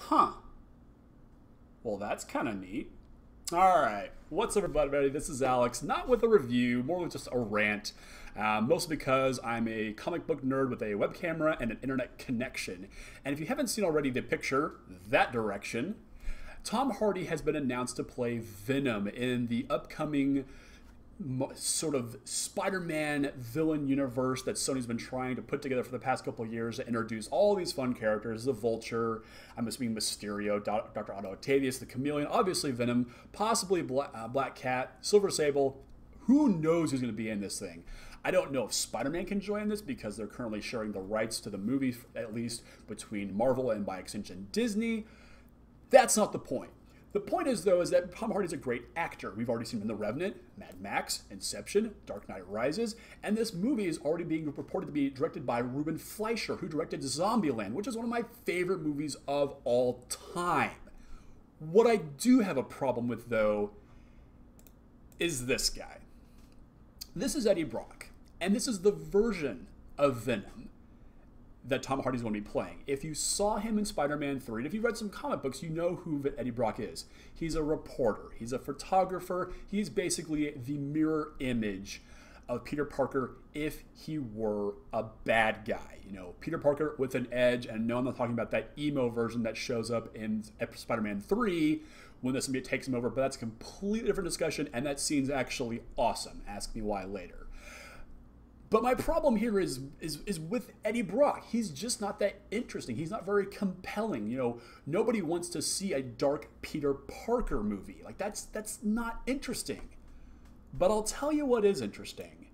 Huh. Well, that's kind of neat. All right. What's up, everybody? This is Alex, not with a review, more with just a rant. Mostly because I'm a comic book nerd with a web camera and an internet connection. And if you haven't seen already the picture, that direction, Tom Hardy has been announced to play Venom in the upcoming sort of Spider-Man villain universe that Sony's been trying to put together for the past couple of years to introduce all these fun characters: the Vulture, I'm assuming Mysterio, Dr. Otto Octavius, the Chameleon, obviously Venom, possibly Black Cat, Silver Sable. Who knows who's going to be in this thing? I don't know if Spider-Man can join this because they're currently sharing the rights to the movie, at least between Marvel and by extension Disney. That's not the point. The point is, though, is that Tom Hardy's a great actor. We've already seen him in The Revenant, Mad Max, Inception, Dark Knight Rises, and this movie is already being reported to be directed by Ruben Fleischer, who directed Zombieland, which is one of my favorite movies of all time. What I do have a problem with, though, is this guy. This is Eddie Brock, and this is the version of Venom that Tom Hardy's going to be playing. If you saw him in Spider-Man 3, and if you've read some comic books, you know who Eddie Brock is. He's a reporter. He's a photographer. He's basically the mirror image of Peter Parker if he were a bad guy. You know, Peter Parker with an edge, and no, I'm not talking about that emo version that shows up in Spider-Man 3 when the symbiote takes him over, but that's a completely different discussion, and that scene's actually awesome. Ask me why later. But my problem here is with Eddie Brock. He's just not that interesting. He's not very compelling. You know, nobody wants to see a dark Peter Parker movie. Like, that's not interesting. But I'll tell you what is interesting.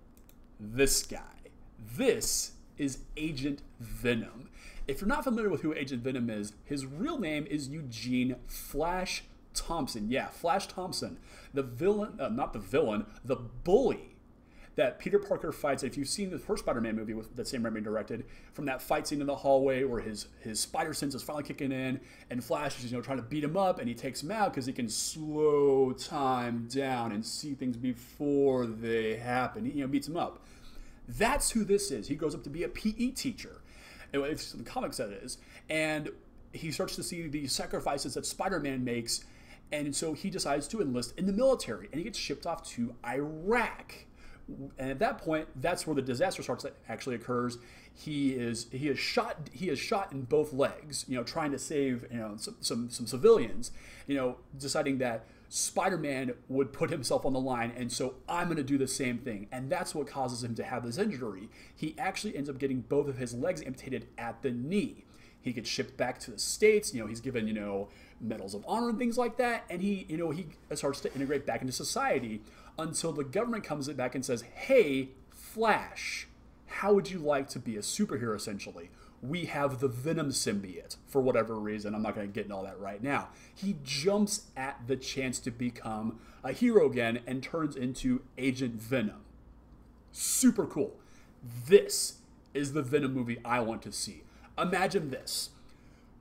This guy. This is Agent Venom. If you're not familiar with who Agent Venom is, his real name is Eugene Flash Thompson. Yeah, Flash Thompson. The villain, not the villain, the bully that Peter Parker fights. If you've seen the first Spider-Man movie that Sam Raimi directed, from that fight scene in the hallway where his spider sense is finally kicking in, and Flash is trying to beat him up, and he takes him out because he can slow time down and see things before they happen. He beats him up. That's who this is. He grows up to be a PE teacher. It's the comics that it is, and he starts to see the sacrifices that Spider-Man makes, and so he decides to enlist in the military, and he gets shipped off to Iraq. And at that point, that's where the disaster actually occurs. He is shot in both legs, trying to save some civilians, deciding that Spider-Man would put himself on the line, and so I'm going to do the same thing. And that's what causes him to have this injury. He actually ends up getting both of his legs amputated at the knee. He gets shipped back to the States. He's given medals of honor and things like that, and he starts to integrate back into society until the government comes back and says, "Hey, Flash, how would you like to be a superhero?" Essentially, we have the Venom symbiote for whatever reason. I'm not going to get into all that right now. He jumps at the chance to become a hero again and turns into Agent Venom. Super cool. This is the Venom movie I want to see. Imagine this.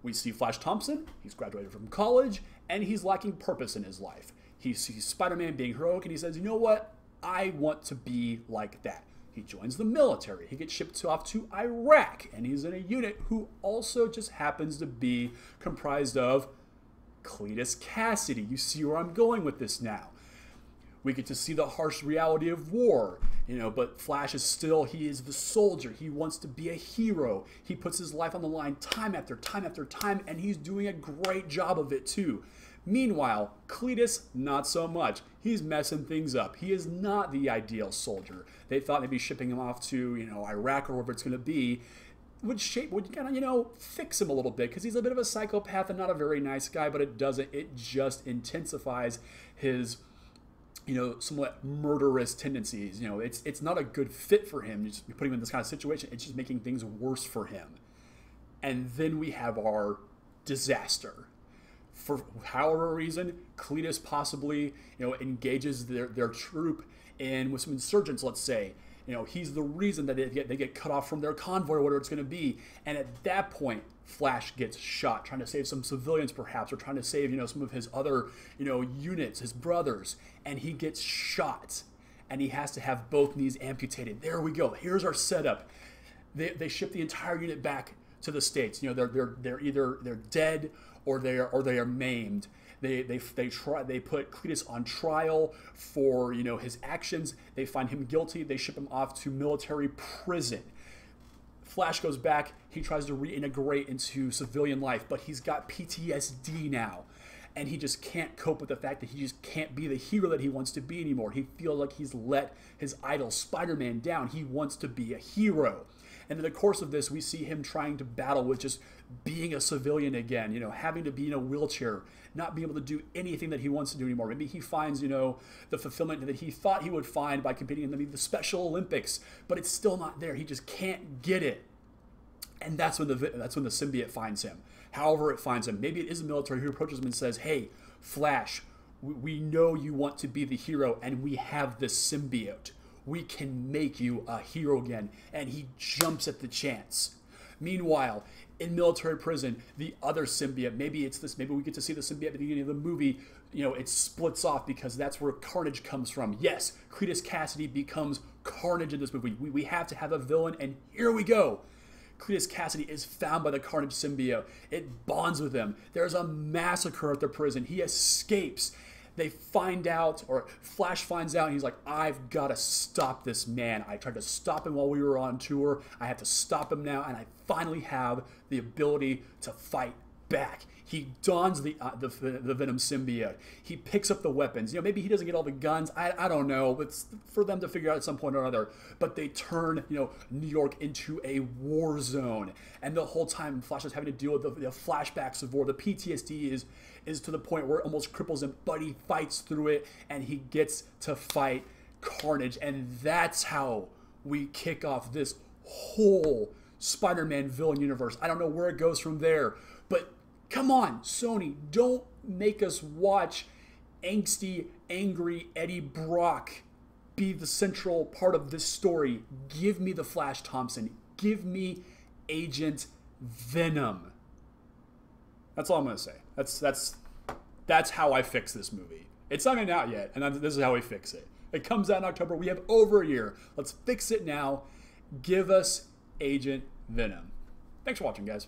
We see Flash Thompson. He's graduated from college, and he's lacking purpose in his life. He sees Spider-Man being heroic, and he says, "You know what? I want to be like that." He joins the military. He gets shipped off to Iraq, and he's in a unit who also just happens to be comprised of Cletus Cassidy. You see where I'm going with this now. We get to see the harsh reality of war, but Flash is he is the soldier. He wants to be a hero. He puts his life on the line time after time after time, and he's doing a great job of it too. Meanwhile, Cletus, not so much. He's messing things up. He is not the ideal soldier. They thought maybe shipping him off to, Iraq or wherever it's going to be would kind of, fix him a little bit, because he's a bit of a psychopath and not a very nice guy, but it doesn't. It just intensifies his somewhat murderous tendencies. It's not a good fit for him. Just putting him in this kind of situation, it's just making things worse for him. And then we have our disaster. For however reason, Cletus possibly, engages their troop with some insurgents, let's say. He's the reason that they get cut off from their convoy or whatever it's going to be. And at that point, Flash gets shot, trying to save some civilians perhaps, or trying to save, some of his other, units, his brothers. And he gets shot, and he has to have both knees amputated. There we go. Here's our setup. They ship the entire unit back to the States. You know, they're either dead or they are maimed. They put Cletus on trial for, you know, his actions. They find him guilty. They ship him off to military prison. Flash goes back. He tries to reintegrate into civilian life, but he's got PTSD now. And he just can't cope with the fact that he just can't be the hero that he wants to be anymore. He feels like he's let his idol Spider-Man down. He wants to be a hero. And in the course of this, we see him trying to battle with just being a civilian again, you know, having to be in a wheelchair, not being able to do anything that he wants to do anymore. Maybe he finds, you know, the fulfillment that he thought he would find by competing in the Special Olympics, but it's still not there. He just can't get it. And that's when the symbiote finds him. However it finds him. Maybe it is the military who approaches him and says, hey, Flash, we know you want to be the hero, and we have this symbiote. We can make you a hero again. And he jumps at the chance. Meanwhile, in military prison, the other symbiote, maybe we get to see the symbiote at the beginning of the movie, you know, it splits off because that's where Carnage comes from. Yes, Cletus Cassidy becomes Carnage in this movie. We have to have a villain, and here we go. Cletus Cassidy is found by the Carnage symbiote. It bonds with him. There's a massacre at the prison. He escapes. They find out, or Flash finds out, and he's like, I've got to stop this man. I tried to stop him while we were on tour. I have to stop him now, and I finally have the ability to fight back. He dons the Venom symbiote. He picks up the weapons. You know, maybe he doesn't get all the guns. I don't know. It's for them to figure out at some point or other. But they turn, you know, New York into a war zone. And the whole time, Flash is having to deal with the flashbacks of war. The PTSD is to the point where it almost cripples him, but he fights through it, and he gets to fight Carnage. And that's how we kick off this whole Spider-Man villain universe. I don't know where it goes from there, but come on, Sony, don't make us watch angsty, angry Eddie Brock be the central part of this story. Give me the Flash Thompson. Give me Agent Venom. That's all I'm going to say. That's how I fix this movie. It's not even out yet, and this is how we fix it. It comes out in October. We have over a year. Let's fix it now. Give us Agent Venom. Thanks for watching, guys.